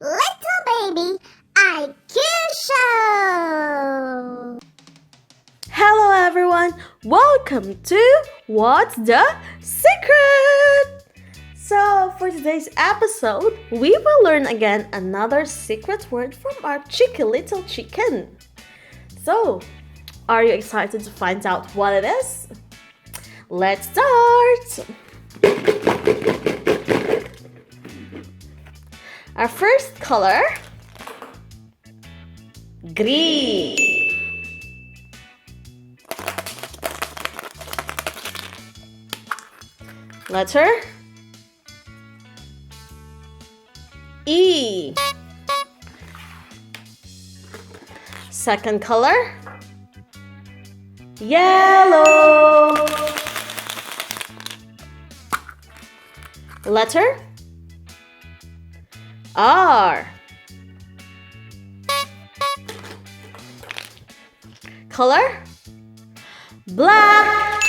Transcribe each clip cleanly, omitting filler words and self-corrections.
Little baby IQ show. Hello everyone, welcome to What's the Secret? So for today's episode, we will learn again another secret word from our cheeky little chicken. So, are you excited to find out what it is? Let's start! Our first color, green. Letter E. Second color, yellow. Letter R. Color black.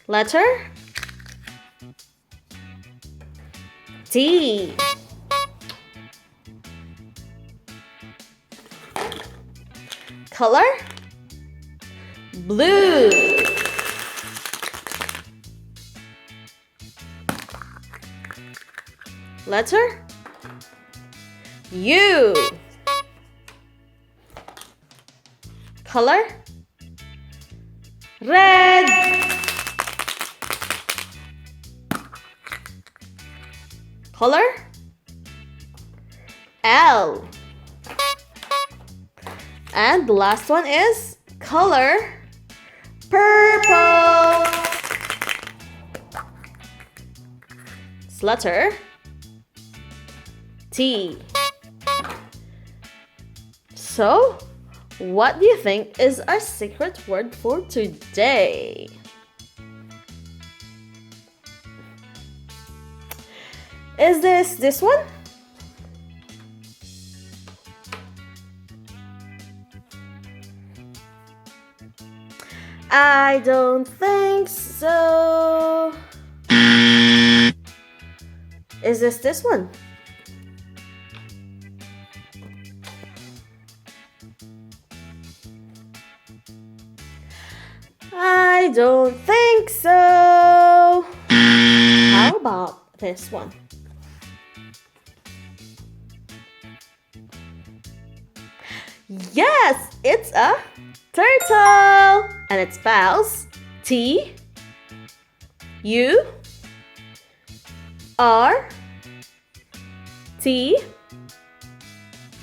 Letter T. Color blue. Letter U. Color red. Color L. And the last one is color purple. It's letter T. So, what do you think is our secret word for today? Is this one? I don't think so. Is this one? I don't think so. How about this one? Yes, it's a turtle, and it spells T U R T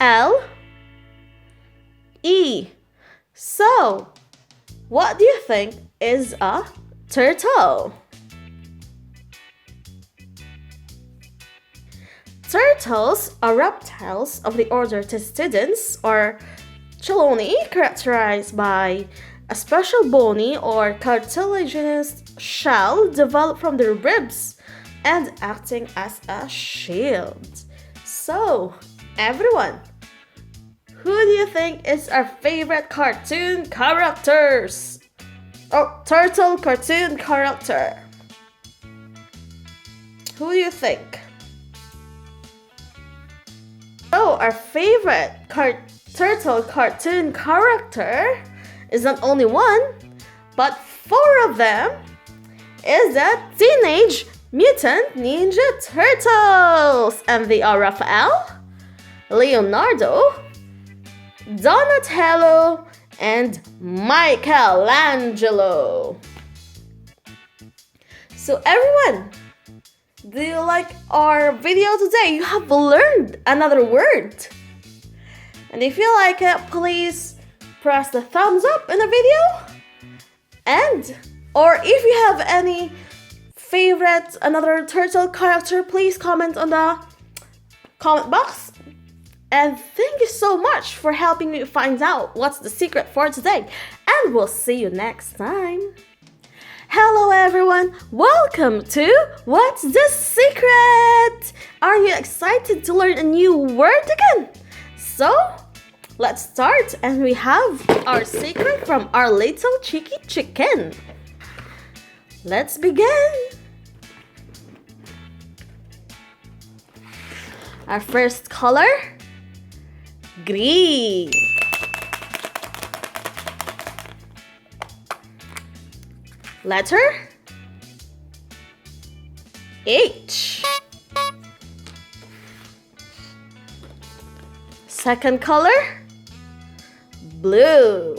L E. So, what do you think is a turtle? Turtles are reptiles of the order Testudens or Chelone, characterized by a special bony or cartilaginous shell developed from their ribs and acting as a shield. So, everyone, who do you think is our favorite cartoon characters? Oh, turtle cartoon character. Who do you think? So, our favorite turtle cartoon character is not only one, but 4 of them is the Teenage Mutant Ninja Turtles. And they are Raphael, Leonardo, Donatello, and Michelangelo. So everyone, do you like our video today? You have learned another word. And if you like it, please press the thumbs up in the video. Or if you have any favorite another turtle character, please comment on the comment box. And thank you so much for helping me find out what's the secret for today. And we'll see you next time. Hello everyone, welcome to What's the Secret? Are you excited to learn a new word again? So, let's start, and we have our secret from our little cheeky chicken. Let's begin. Our first color, green. Letter, H. Second color, blue.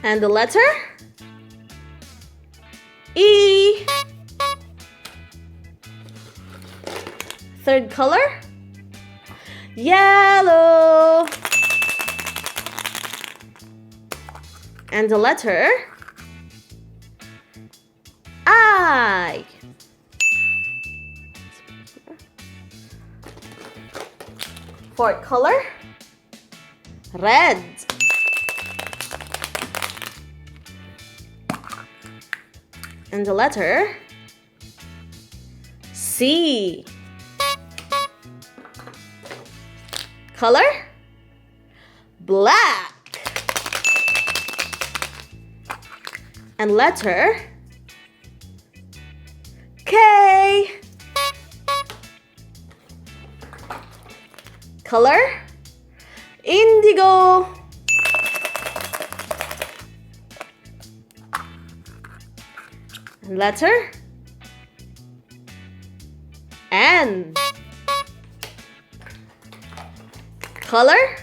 And the letter, E. Third color, yellow. And the letter, I. Fourth color, red. And the letter, C. Color, black. And letter, K. Color, indigo. And letter, N. Color,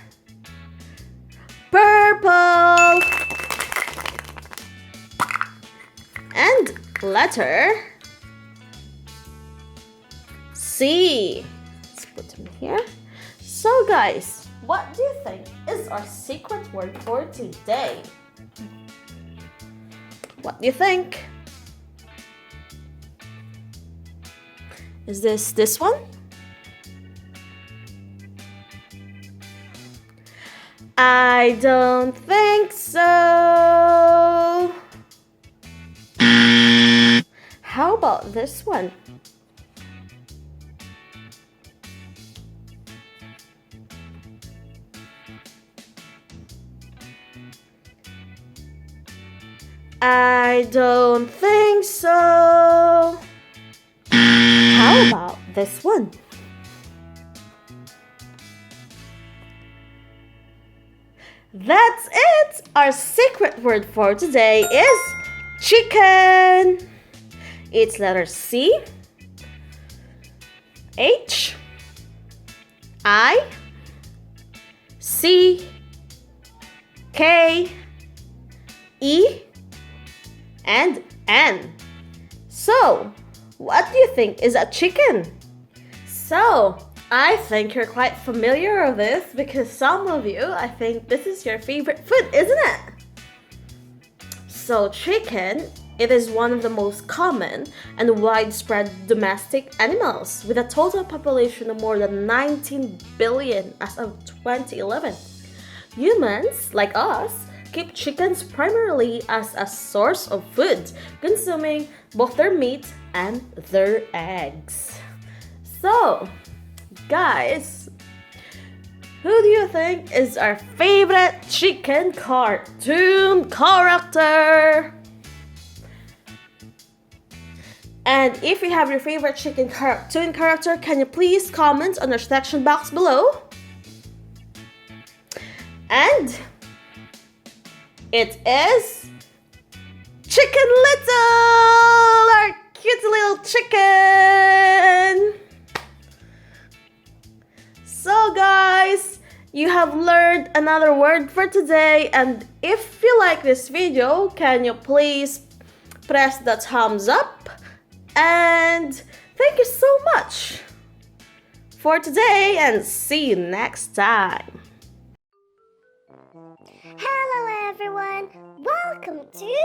purple. And letter, C. Let's put them here. So guys, what do you think is our secret word for today? What do you think? Is this one? I don't think so. How about this one? I don't think so. How about this one? That's it! Our secret word for today is chicken. It's letter C, H, I, C, K, E, and N. So, what do you think is a chicken? So, I think you're quite familiar with this because some of you, I think this is your favorite food, isn't it? So, chicken, it is one of the most common and widespread domestic animals with a total population of more than 19 billion as of 2011. Humans, like us, keep chickens primarily as a source of food, consuming both their meat and their eggs. So, guys, who do you think is our favorite chicken cartoon character? And if you have your favorite chicken cartoon character, can you please comment on the section box below? And it is Chicken Little, our cute little chicken. So guys, you have learned another word for today, and if you like this video, can you please press the thumbs up, and thank you so much for today, and see you next time. Hello everyone, welcome to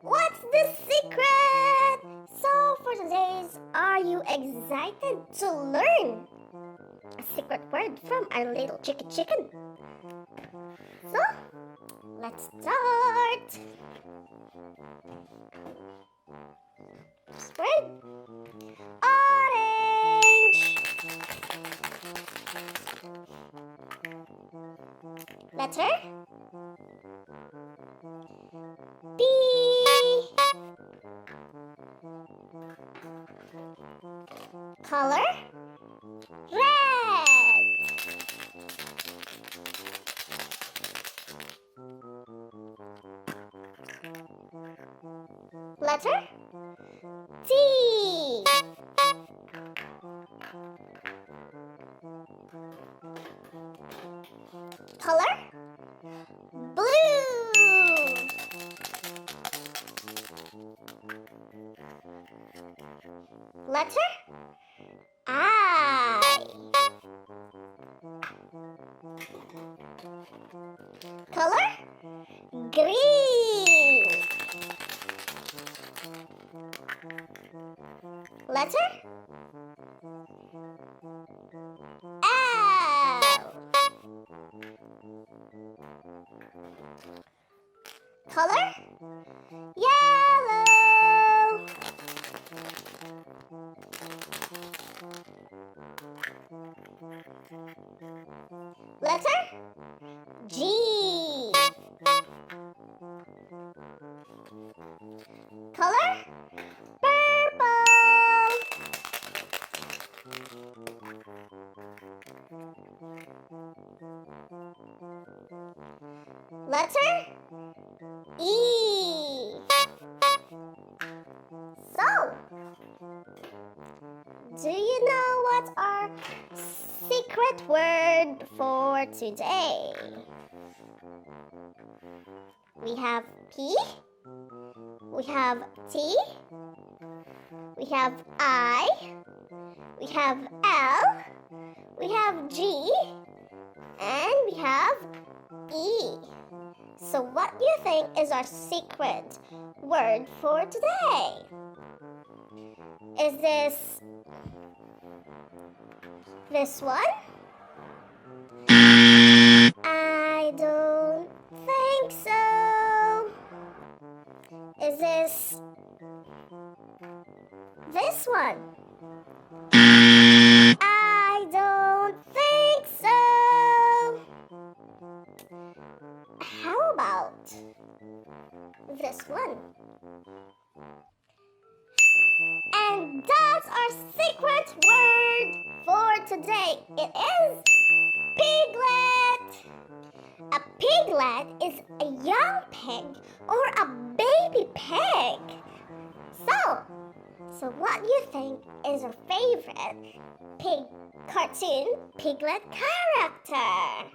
What's the Secret? So for today's, are you excited to learn a secret word from our little chicken? So, let's start. First word, orange. Letter, Letter T. Color blue. Letter I. Color green. Letter L. Color yellow. Letter G. Color purple. Letter E. So, do you know what our secret word for today? We have P, we have T, we have I, we have L, we have G, and we have E. So what do you think is our secret word for today? Is this one? I don't think so. Is this one? I don't think so. How about this one? And that's our secret word for today. It is piglet. A piglet is a young pig or a baby pig. So what do you think is your favorite cartoon piglet character?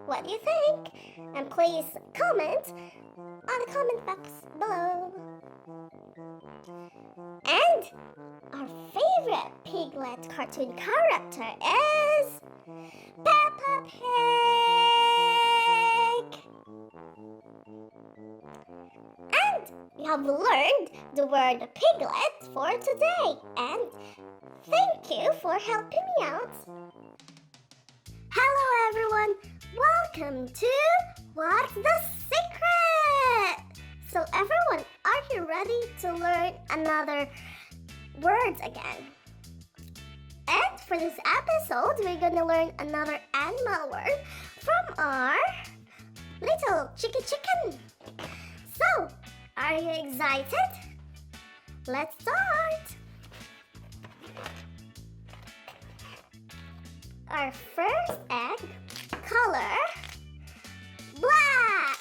What do you think? And please comment on the comment box below. And our favorite piglet cartoon character is Peppa Pig. And we have learned the word piglet for today. And thank you for helping me out. Hello everyone. Welcome to What's the Secret? So everyone, are you ready to learn another words again? And for this episode, we're gonna learn another animal word from our little chicken. So, are you excited? Let's start. Our first egg, color black.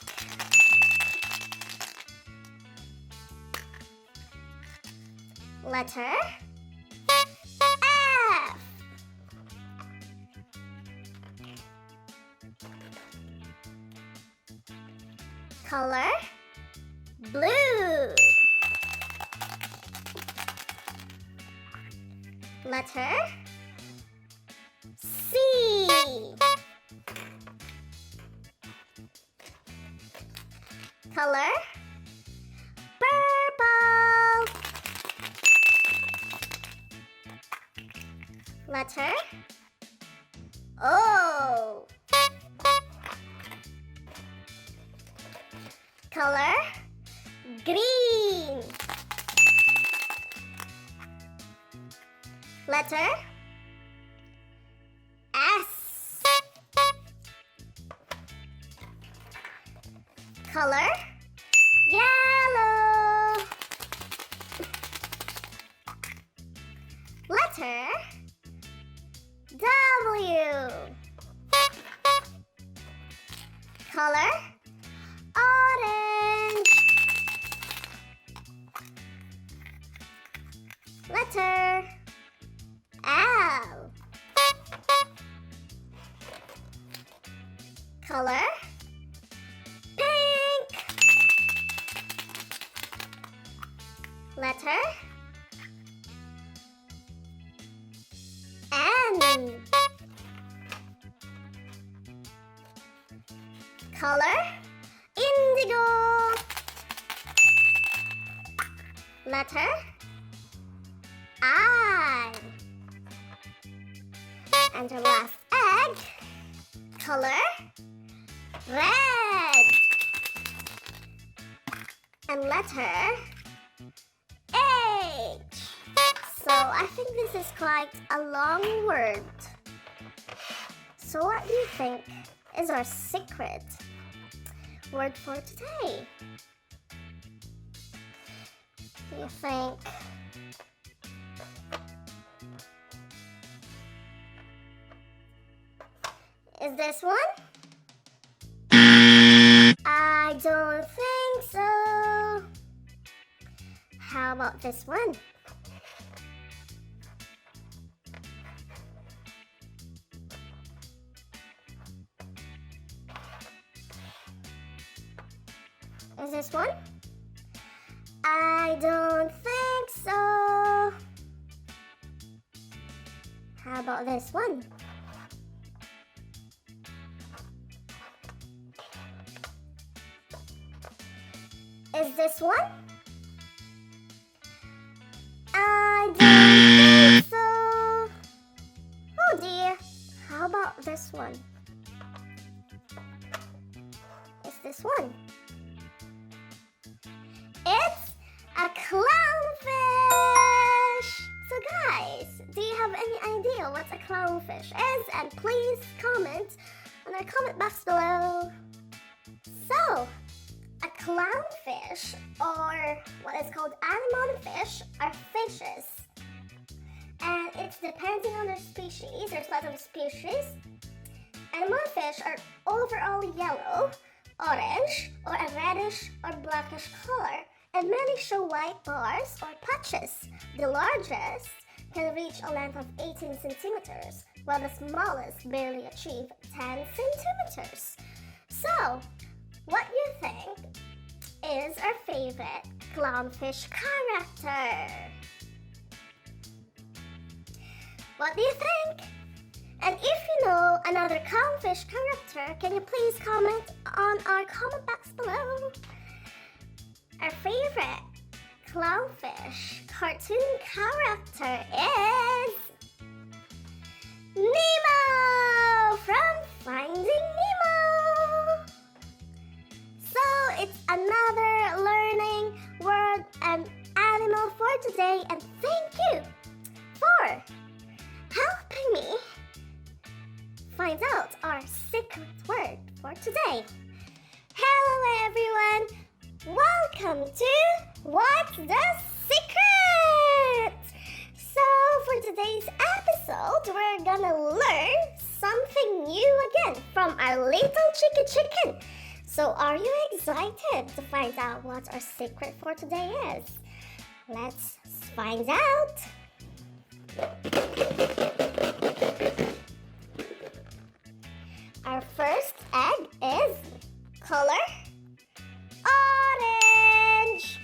Letter F. Color blue. Letter C. Color purple. Letter O. Color green. Letter S. Color yellow. Letter W. Color orange. color, pink. Letter, N. Color, indigo. Letter, I. And our last egg, color, red. And letter, H. So I think this is quite a long word. So what do you think is our secret word for today? Do you think is this one? I don't think so. How about this one? Is this one? I don't think so. How about this one? Is this one? I don't think so. Oh dear. How about this one? Is this one? It's a clownfish! So guys, do you have any idea what a clownfish is? And please comment on our comment box below. So, a clownfish, or what is called animal fish, are fishes. And it's depending on their species. There's lots of species. Animal fish are overall yellow, orange, or a reddish or blackish color. And many show white bars or patches. The largest can reach a length of 18 centimeters, while the smallest barely achieve 10 centimeters. So, what do you think is our favorite clownfish character? What do you think? And if you know another clownfish character, can you please comment on our comment box below? Our favorite clownfish cartoon character is Nemo from Finding Nemo. So it's another learning word and animal for today, and thank you for helping me find out our secret word for today. Hello everyone! Welcome to What's the Secret? So for today's episode, we're gonna learn something new again from our little chicken. So are you excited to find out what our secret for today is? Let's find out. Our first egg is color orange.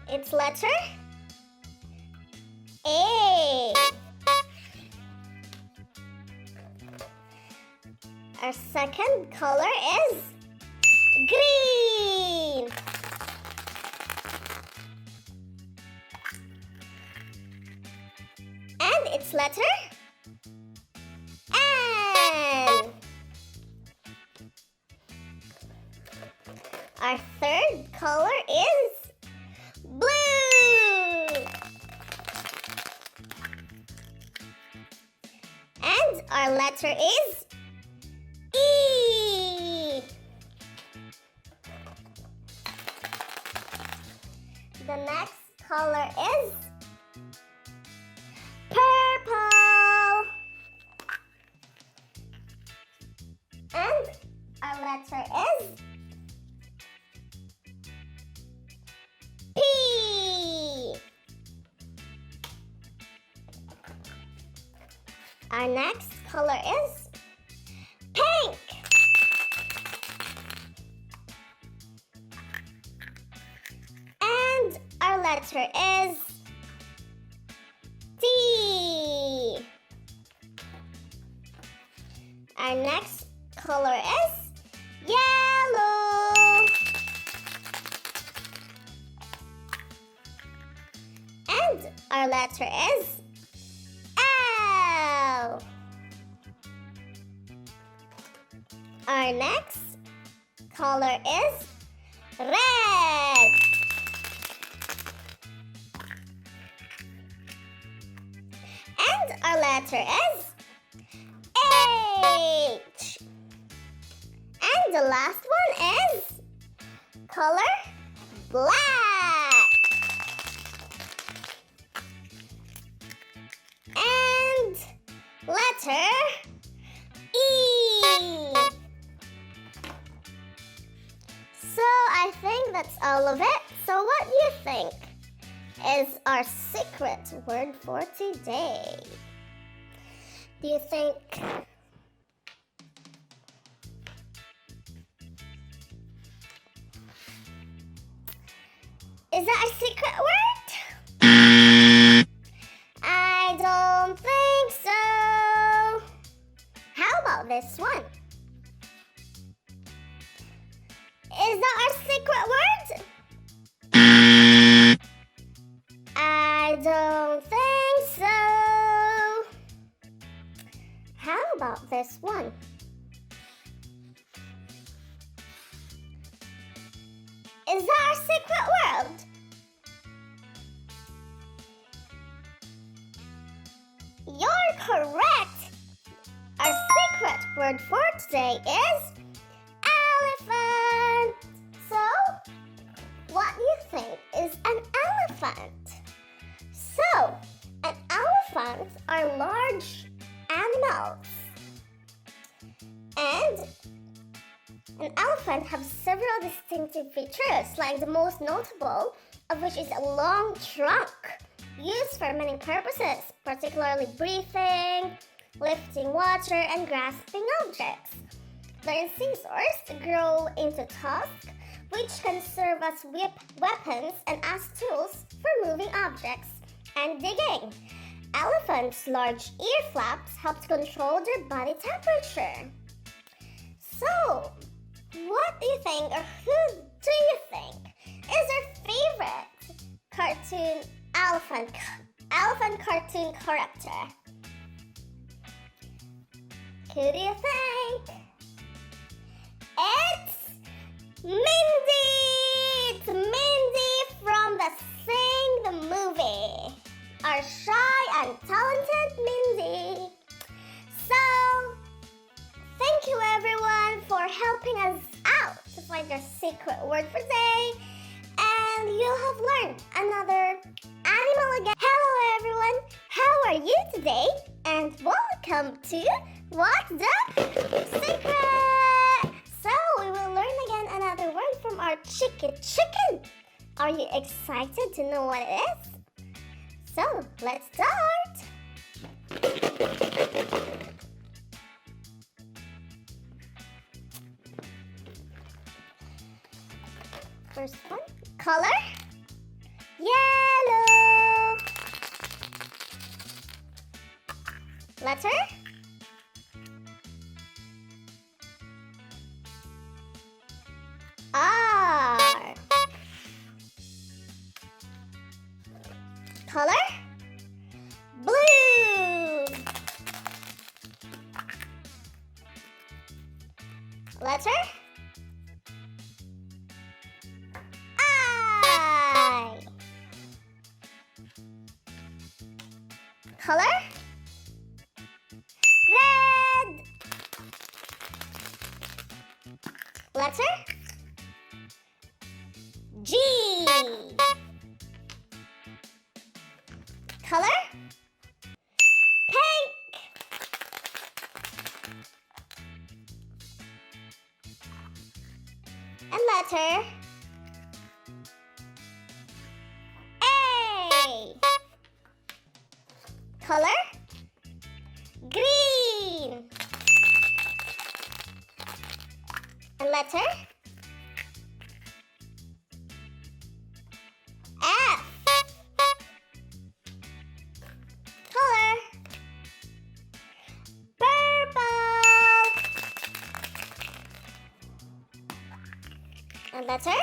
Its letter A. Our second color is green. And its letter N. Our third color is blue. And our letter is E. The next color is purple. And our letter is P. Our next color is pink. And our letter is T. Our next color is yellow. And our letter is L. Our next color is red. And our letter is H. And the last one is color black. And letter E. So I think that's all of it. So what do you think is our secret word for today? Do you think is that a secret word? I don't think so. How about this one? Is that our secret word? I don't think so. How about this one? Is that our secret word? You're correct. Our secret word for today is elephant. So, what do you think is an elephant? So, an elephant are large animals. And an elephant has several distinctive features, like the most notable of which is a long trunk used for many purposes, particularly breathing, lifting water, and grasping objects. The incisors grow into tusks, which can serve as weapons and as tools for moving objects and digging. Elephants' large ear flaps help to control their body temperature. So, what do you think, or who do you think is your favorite cartoon elephant cartoon character? Who do you think? It's Mindy! It's Mindy from the Sing the movie. Our shy and talented Mindy. So, thank you everyone for helping us out to find our secret word for today. And you have learned another animal again. Hello everyone, how are you today? And welcome to What's the Secret? So we will learn again another word from our chicken. Are you excited to know what it is? So let's start. First one, color, yellow. Letter, R. Color, blue. Letter, I. Color, red. Letter, G. Color, pink. And letter, A. Color, green. And letter F. Color purple. And letter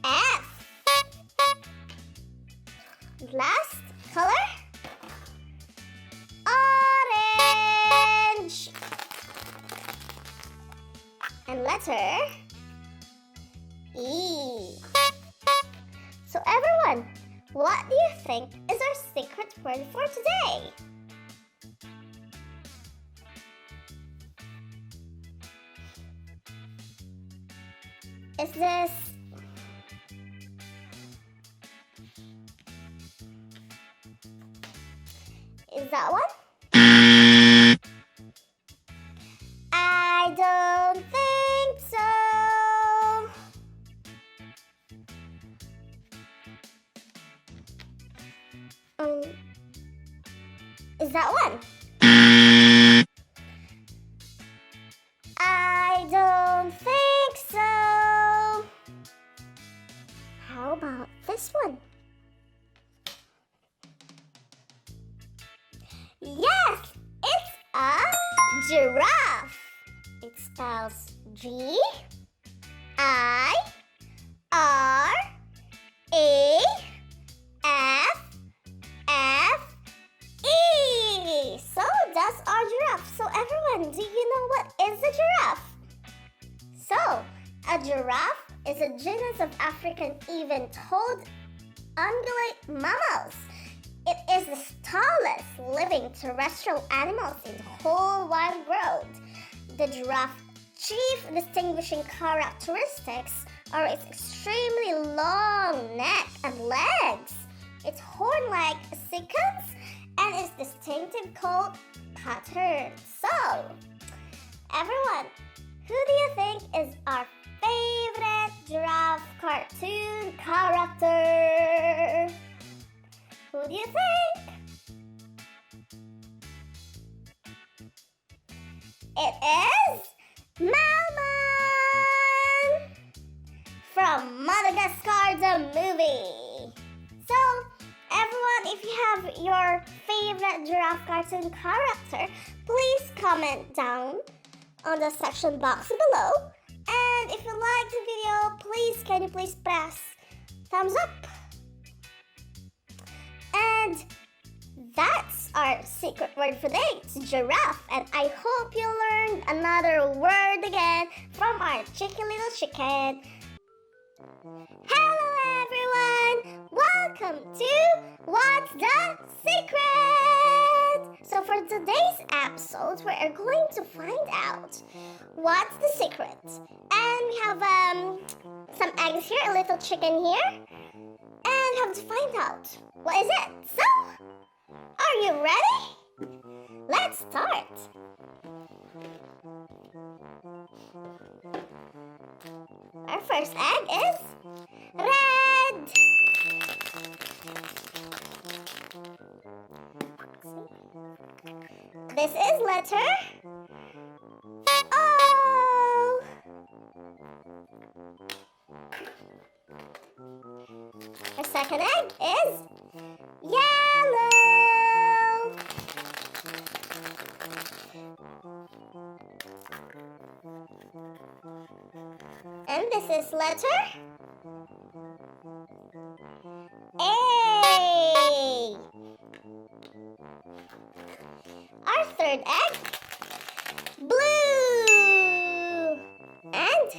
F. Last color orange. And letter E. So everyone, what do you think is our secret word for today? Is this that one? I don't think so. Is that one? I don't think so. How about this one? Yes, it's a giraffe. It spells Giraffe. So that's our giraffe. So everyone, do you know what is a giraffe? So a giraffe is a genus of African even-toed ungulate mammals. It is the tallest living terrestrial animals in the whole wide world. The giraffe's chief distinguishing characteristics are its extremely long neck and legs, its horn-like sequence, and its distinctive coat pattern. So, everyone, who do you think is our favorite giraffe cartoon character? Who do you think? It is Melman from Madagascar the movie. So, everyone, if you have your favorite giraffe cartoon character, please comment down on the section box below. And if you like the video, can you please press thumbs up? And that's our secret word for today. It's giraffe. And I hope you learned another word again from our cheeky little chicken. Hello everyone! Welcome to What's the Secret? So for today's episode, we are going to find out what's the secret. And we have some eggs here, a little chicken here. And have to find out what is it. So, are you ready? Let's start. Our first egg is red. This is letter O. Our second egg is yellow. And this is letter A. Our third egg, blue. And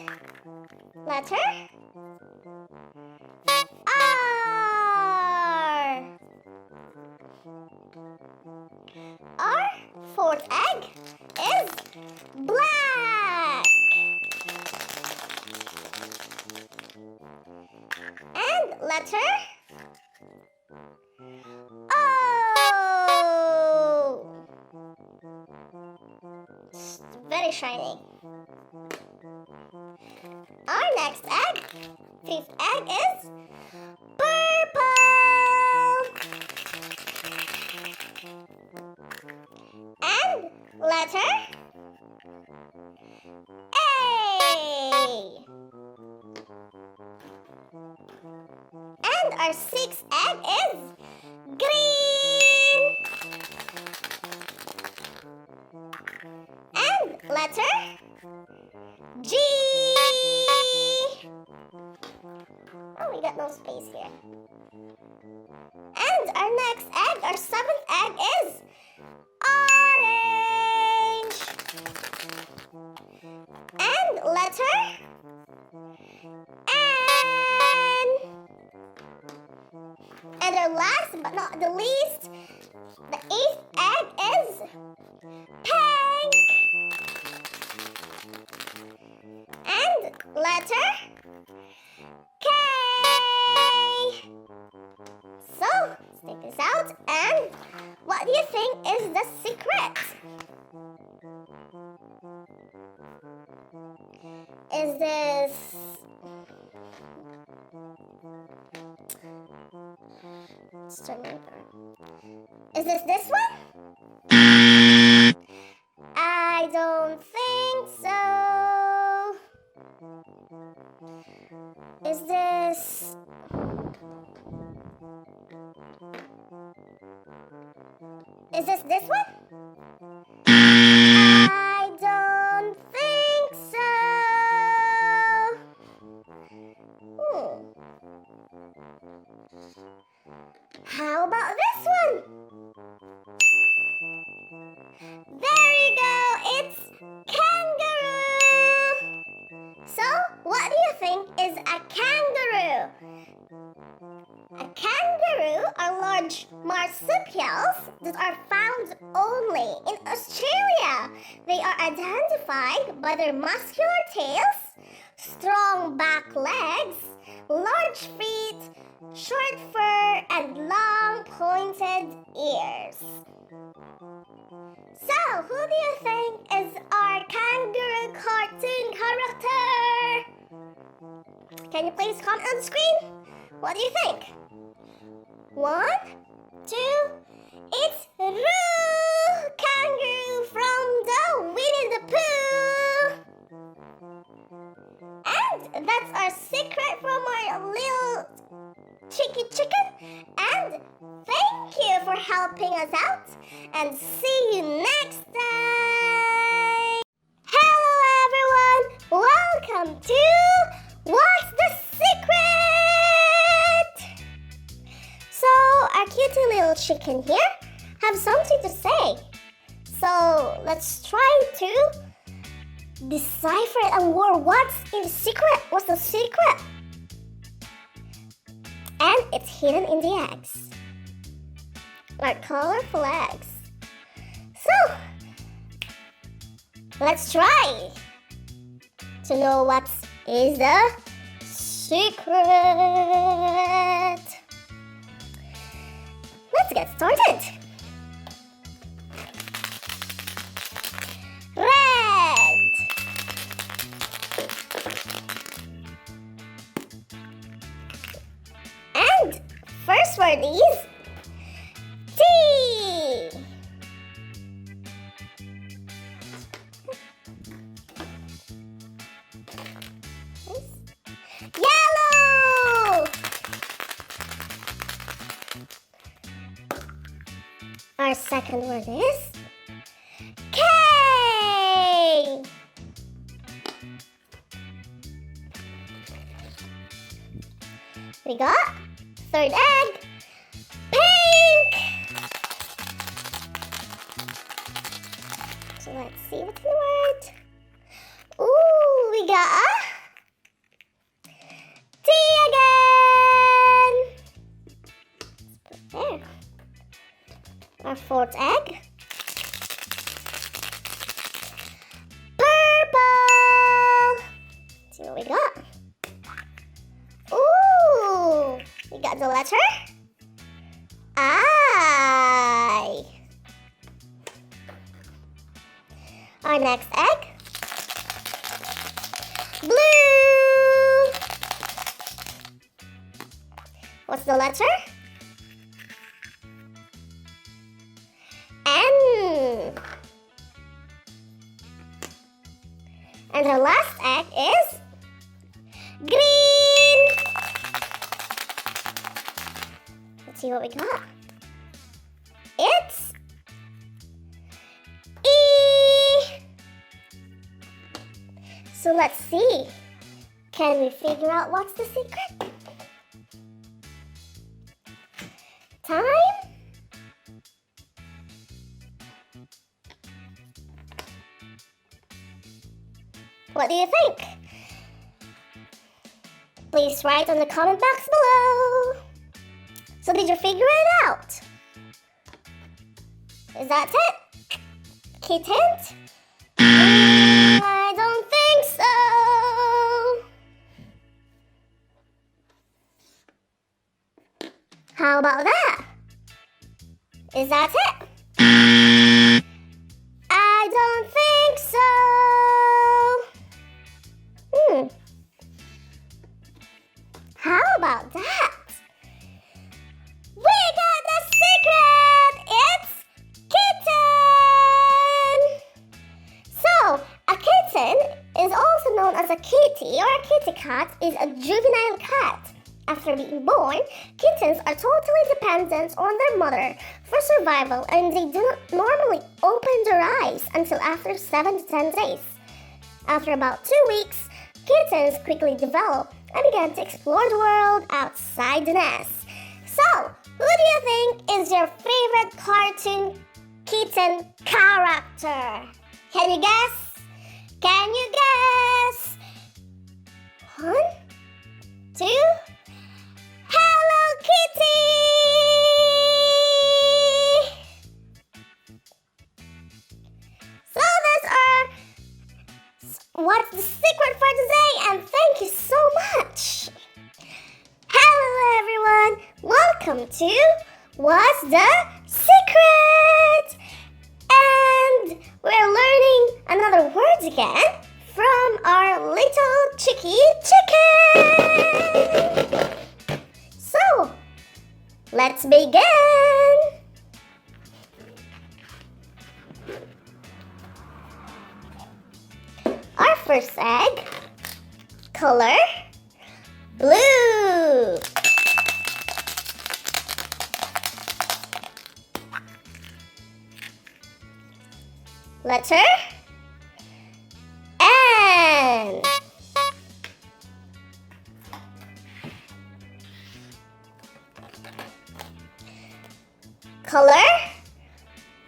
letter R. Our fourth egg is black. And letter O. It's very shiny. Our next egg, fifth egg, is purple. letter A. And our sixth egg is green. And letter G. Oh, we got no space here. And our next egg, our seventh egg is orange. And letter N. And our last but not the least, the eighth egg is pink. And letter K. So, let's take this out. And what do you think is the secret? Is this... Is this one? I don't think so. Is this... Is this one? I don't think so. How about this one? There you go, it's kangaroo. So, what do you think is a kangaroo? A kangaroo are large marsupials that are found only in Australia. They are identified by their muscular tails, strong back legs, large feet, short fur, and long pointed ears. So, who do you think is our kangaroo cartoon character? Can you please comment on the screen? What do you think? 1, 2, it's Roo! Kangaroo from the Winnie the Pooh! And that's our secret from our little cheeky chicken. And thank you for helping us out. And see you next time! Hello everyone! Welcome to What's the Secret? So, our cutie little chicken here have something to say. So, let's try to decipher it and what's in the secret. What's the secret? And it's hidden in the eggs. Our colorful eggs. So, let's try to know what is the secret. Let's get started. Red. And first word is T. Yellow. Our second word is K. We got third egg, pink. So let's see what's in the word. Ooh, we got a T again. Let's put it there. Our fourth egg. Purple. Let's see what we got. Ooh, we got the letter I. Our next egg. Blue. What's the letter? N. And the last egg is green. Let's see what we got. It's E. So let's see. Can we figure out what's the secret? Time? What do you think? Please write on the comment box below. So did you figure it out? Is that it? Kitten? I don't think so. How about that? Is that it? I don't think so. How about that? We got the secret! It's kitten! So, a kitten is also known as a kitty or a kitty cat is a juvenile cat. After being born, kittens are totally dependent on their mother for survival and they do not normally open their eyes until after 7 to 10 days. After about 2 weeks, kittens quickly develop and begin to explore the world outside the nest. So, who do you think is your favorite cartoon kitten character? Can you guess? Can you guess? 1, 2, Hello Kitty! So that's what's the secret for today, and thank you so much. Hello everyone, welcome to What's the Secret? And we're learning another word again from our little chicky chicken. So, let's begin. Our first egg, color, blue. Letter, N. Color,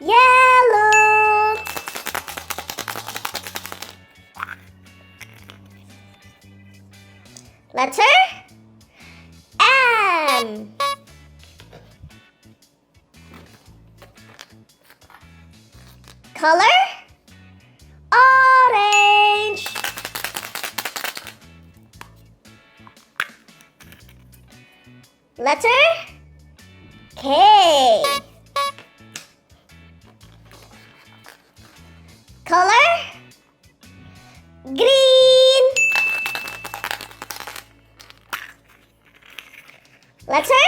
yellow. Letter, M. Color, orange. Letter, K. Color, green. Letter,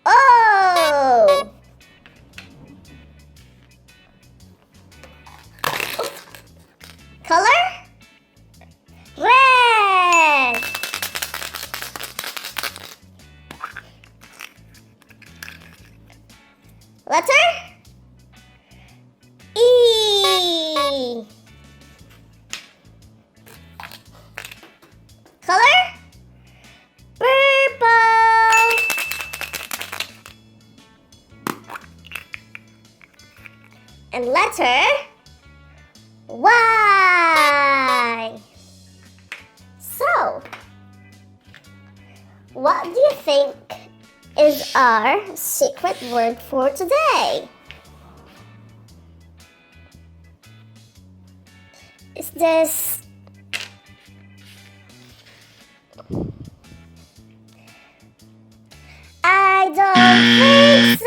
O. Color, red. Letter, E. Color, purple. And letter, Y. So, what do you think is our secret word for today? Is this I don't think so.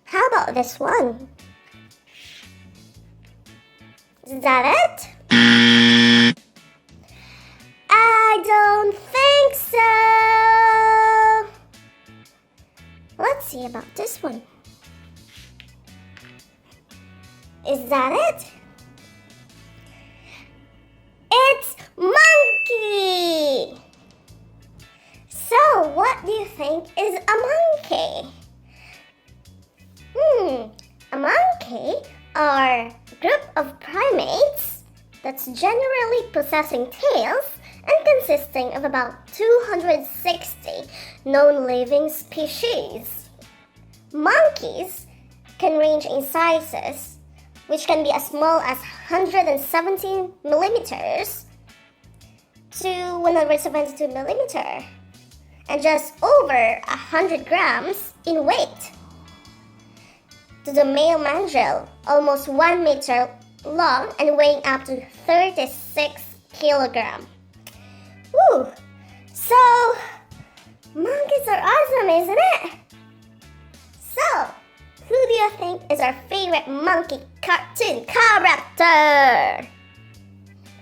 How about this one? Is that it? I don't think so. Let's see about this one. Is that it? It's monkey! So, what do you think is a monkey? A monkey are a group of primates that's generally possessing tails and consisting of about 260 known living species. Monkeys can range in sizes, which can be as small as 117 millimeters to 172 millimeters, and just over 100 grams in weight. To the male mandrill, almost 1 meter long and weighing up to 36 kilograms. Woo! So, monkeys are awesome, isn't it? So, who do you think is our favorite monkey cartoon character?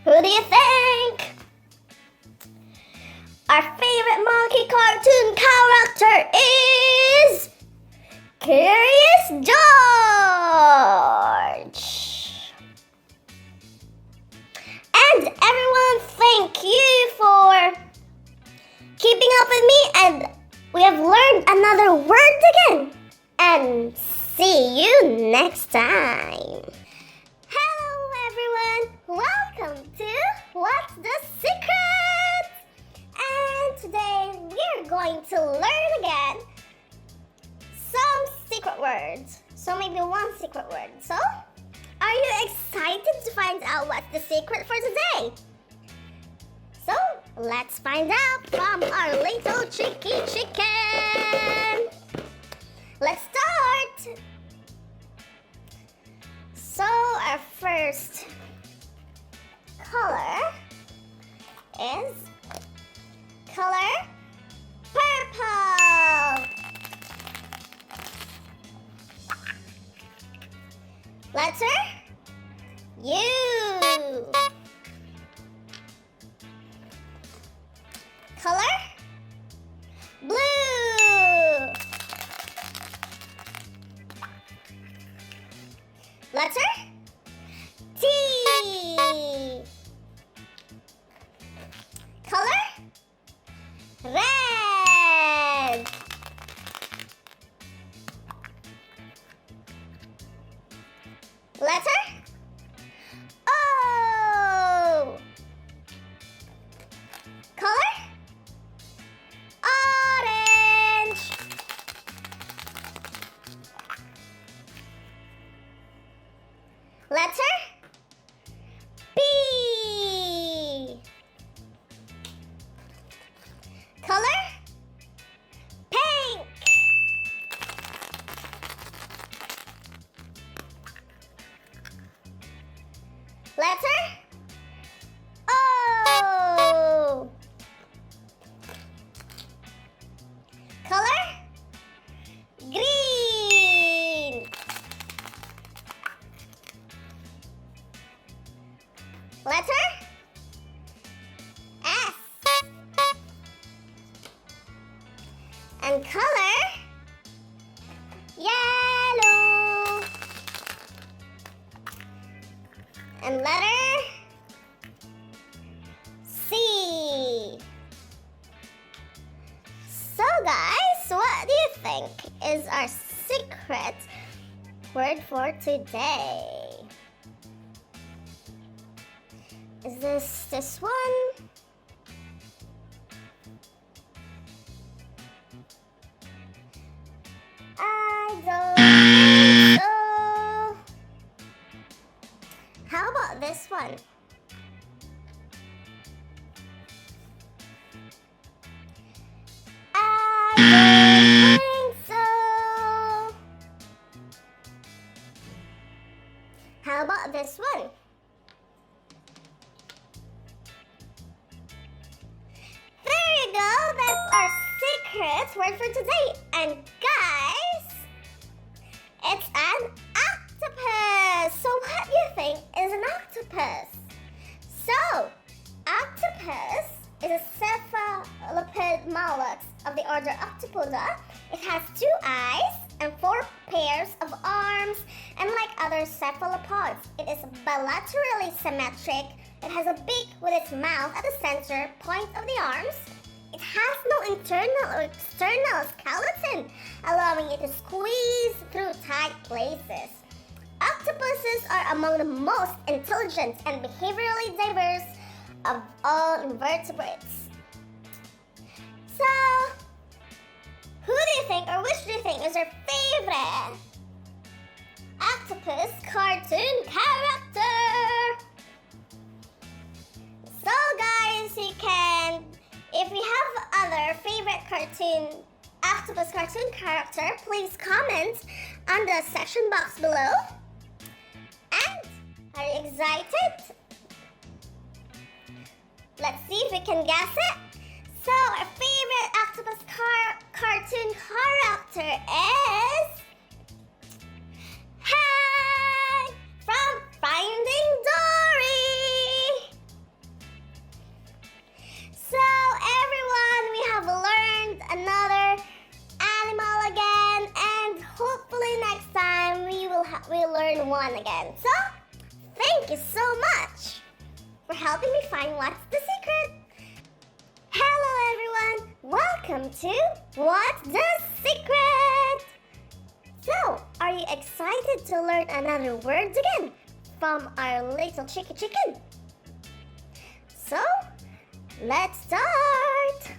Who do you think? Our favorite monkey cartoon character is Curious George. And everyone, thank you for keeping up with me, and we have learned another word again. And see you next time. Hello everyone, welcome to What's the Secret? And today we're going to learn again some secret words. So maybe one secret word. So, are you excited to find out what's the secret for today? So, let's find out from our little cheeky chicken. Let's start. So, our first color is color purple. Letter U. Color blue. Letter T. Color red. Letter O. Color orange. Letter B. Color pink. Letter O. Color green. Letter S. And color yellow. And letter C. So guys, what do you think is our secret word for today? Is this one? I don't think so. How about this one? I don't think so. How about this one? There you go. That's our secret word for today. And guys, it's an octopus. So what do you think is an octopus? So, octopus is a cephalopod mollusk of the order Octopoda. It has 2 eyes, and 4 pairs of arms, and like other cephalopods, it is bilaterally symmetric. It has a beak with its mouth at the center point of the arms. It has no internal or external skeleton, allowing it to squeeze through tight places. Octopuses are among the most intelligent and behaviorally diverse of all invertebrates. So, who do you think, or which do you think is your favorite octopus cartoon character? So guys, you can, if you have other favorite octopus cartoon character, please comment on the section box below. And are you excited? Let's see if we can guess it. So our favorite octopus cartoon character is Hank from Finding Dory. So everyone, we have learned another animal again, and hopefully next time we'll learn one again. So thank you so much for helping me find what's the secret. Hello everyone, welcome to What's the Secret? So, are you excited to learn another words again from our little chicken? So, let's start!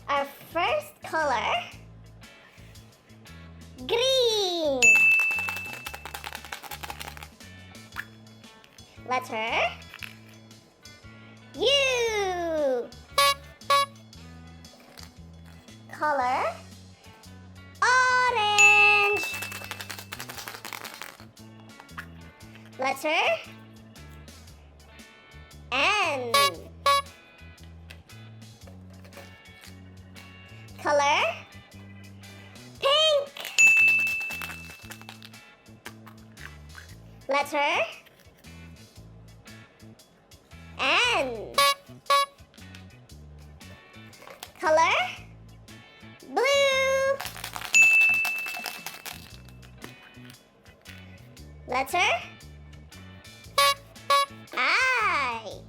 Our first color, green. Letter U. Color, orange. Letter N. Color, pink. Letter N. Color, blue. Letter I.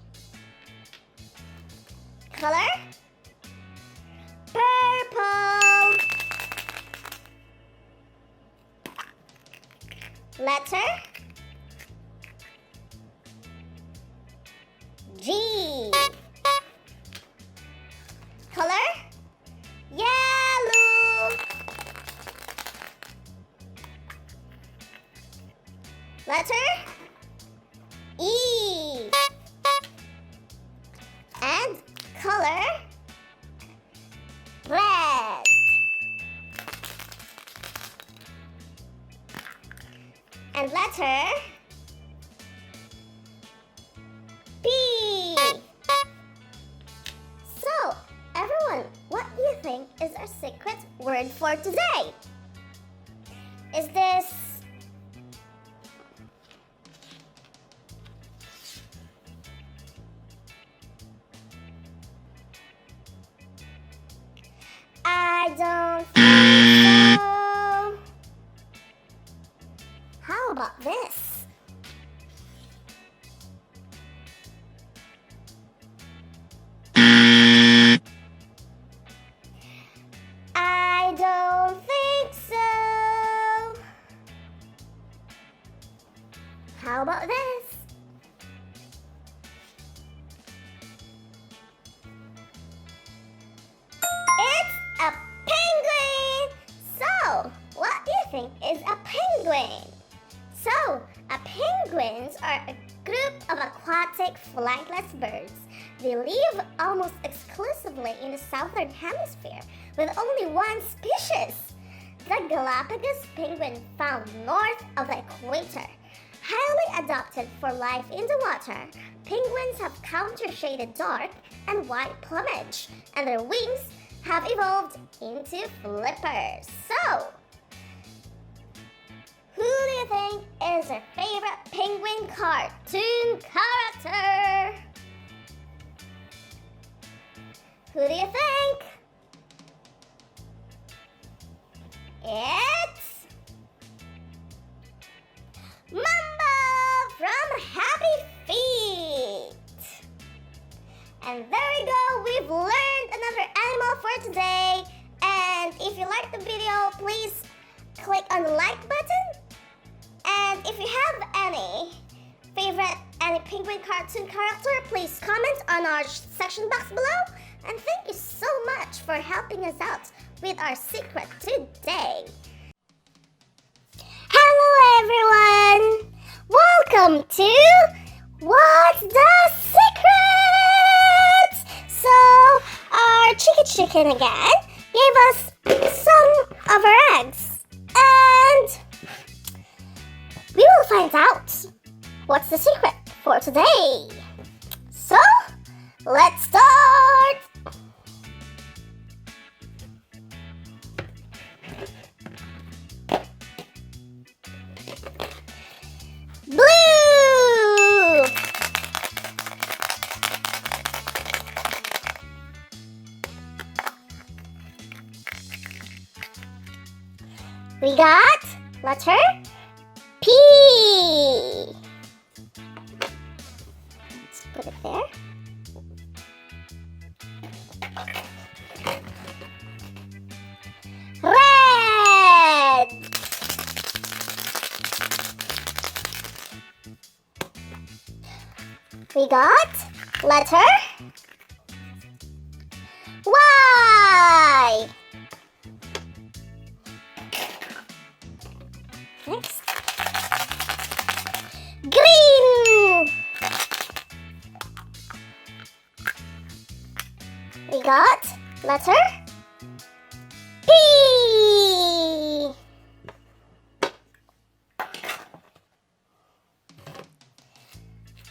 Color, purple. Letter G. Color, yellow. Letter E. And color, red. And letter P. So, everyone, what do you think is our secret word for today? Is this I don't think so. How about this? I don't think so. How about this? It's a penguin! So, what do you think is a penguin? So, penguins are a group of aquatic flightless birds. They live almost exclusively in the southern hemisphere with only one species, the Galapagos penguin found north of the equator. Highly adapted for life in the water, penguins have counter-shaded dark and white plumage, and their wings have evolved into flippers. So, who do you think is is our favorite penguin cartoon character? Who do you think? It's Mamba from Happy Feet. And there we go, we've learned another animal for today. And if you like the video, please click on the like button. And if you have any penguin cartoon character, please comment on our section box below. And thank you so much for helping us out with our secret today. Hello everyone! Welcome to What's the Secret? So our chicken again gave us some of her eggs. And we will find out what's the secret for today. So let's start! Blue! We got letter P. Let's put it there. Red. We got letter Y. Next. Green. We got letter P.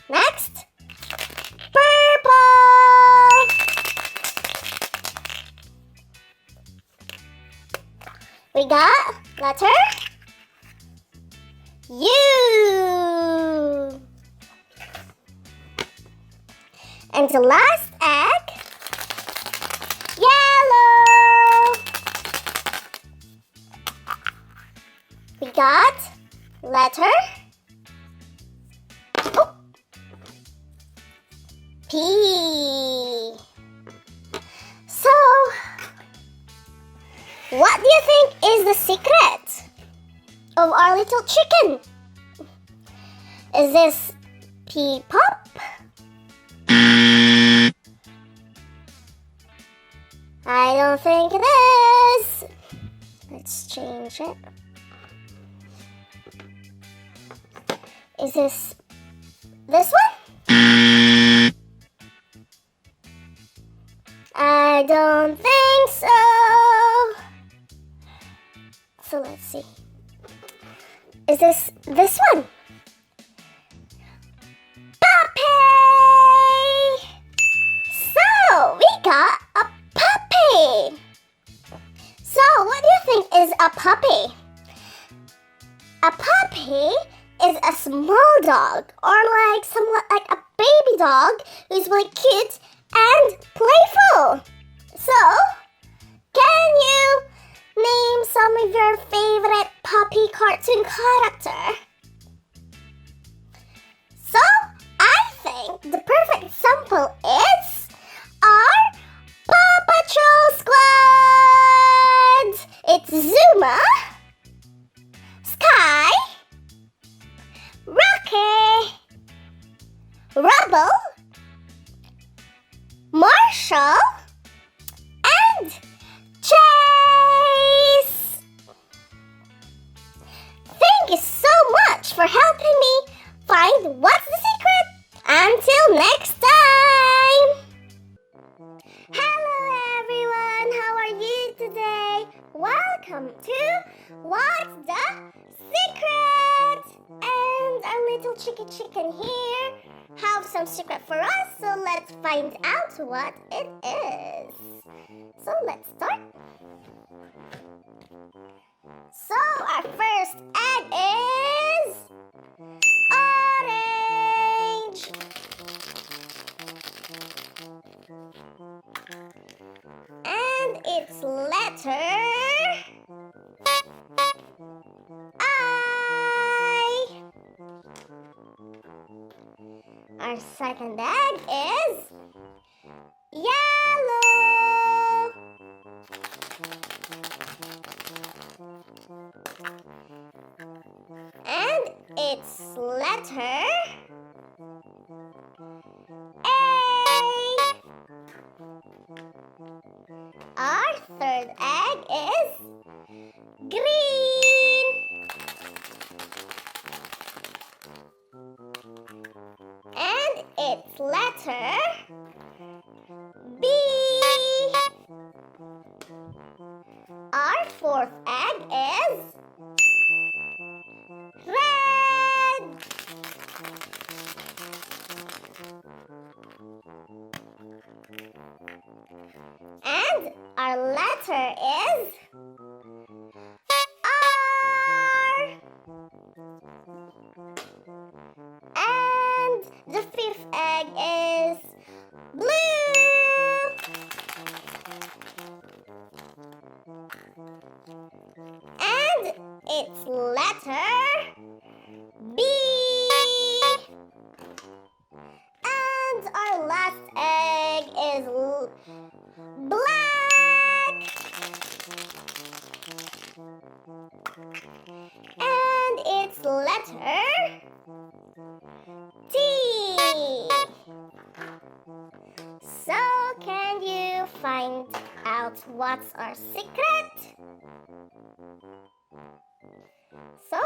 Next. Purple. We got letter U. And the last egg, yellow. We got letter P. So, what do you think is the secret of our little chicken? Is this P pop? I don't think it is. Let's change it. Is this one? I don't think so. So let's see. Is this one? Puppy! So we got a puppy. So what do you think is a puppy? A puppy is a small dog, or like somewhat like a baby dog who's really cute and playful. So, can you name some of your favorite puppy cartoon character? So, I think the perfect example is our Paw Patrol Squad! It's Zuma, Sky, Rocky, Rubble, Marshall, and Chase! Thank you so much for helping me find what's the secret. Until next time! Hello everyone, how are you today? Welcome to What's the Secret? And our little chicken here have some secret for us, so let's find out what it is. So let's start. So our first egg is its letter I. Our second egg is yellow. And its letter A. Our third egg is green. And its letter B. Our fourth egg is red. And our letter is R. And the fifth egg is blue. And its letter B. And our last egg is black. And its letter T. So can you find out what's our secret? So,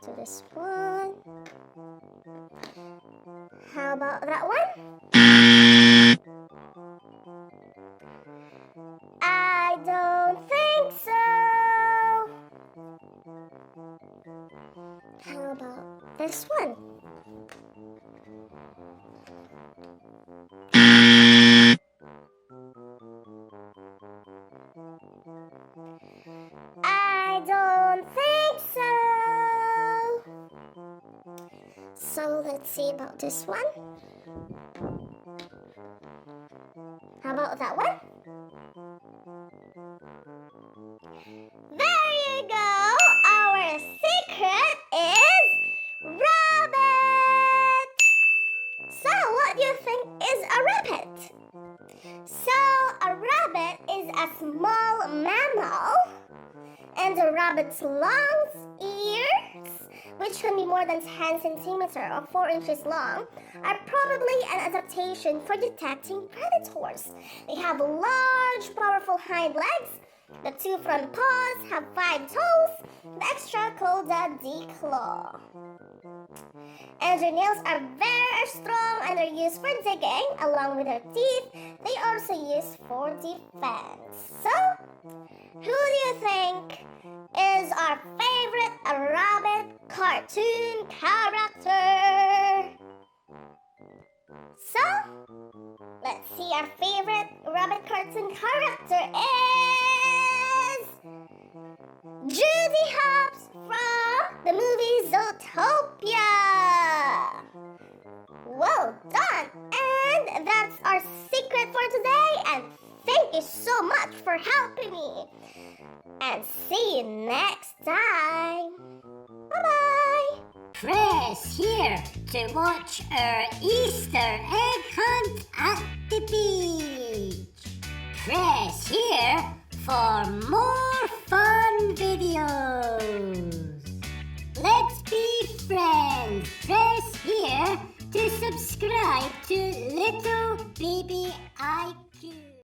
to this one. How about that one? I don't think so. How about this one? I don't think so. So let's see about this one. How about that one? There you go. Our secret is rabbit. So what do you think is a rabbit? So a rabbit is a small mammal, and a rabbit's long ears, which can be more than 10 centimeters or 4 inches long, are probably an adaptation for detecting predators. They have large, powerful hind legs. The two front paws have 5 toes, the extra called the declaw. And their nails are very strong and are used for digging along with their teeth. They are also used for defense. So, who do you think is our favorite rabbit cartoon character? So, let's see, our favorite rabbit cartoon character is Judy Hopps from the movie Zootopia. Well done! And that's our secret for today. And thank you so much for helping me. And see you next time. Bye-bye. Press here to watch our Easter egg hunt at the beach. Press here for more fun videos. Let's be friends. Press here to subscribe to Little Baby IQ.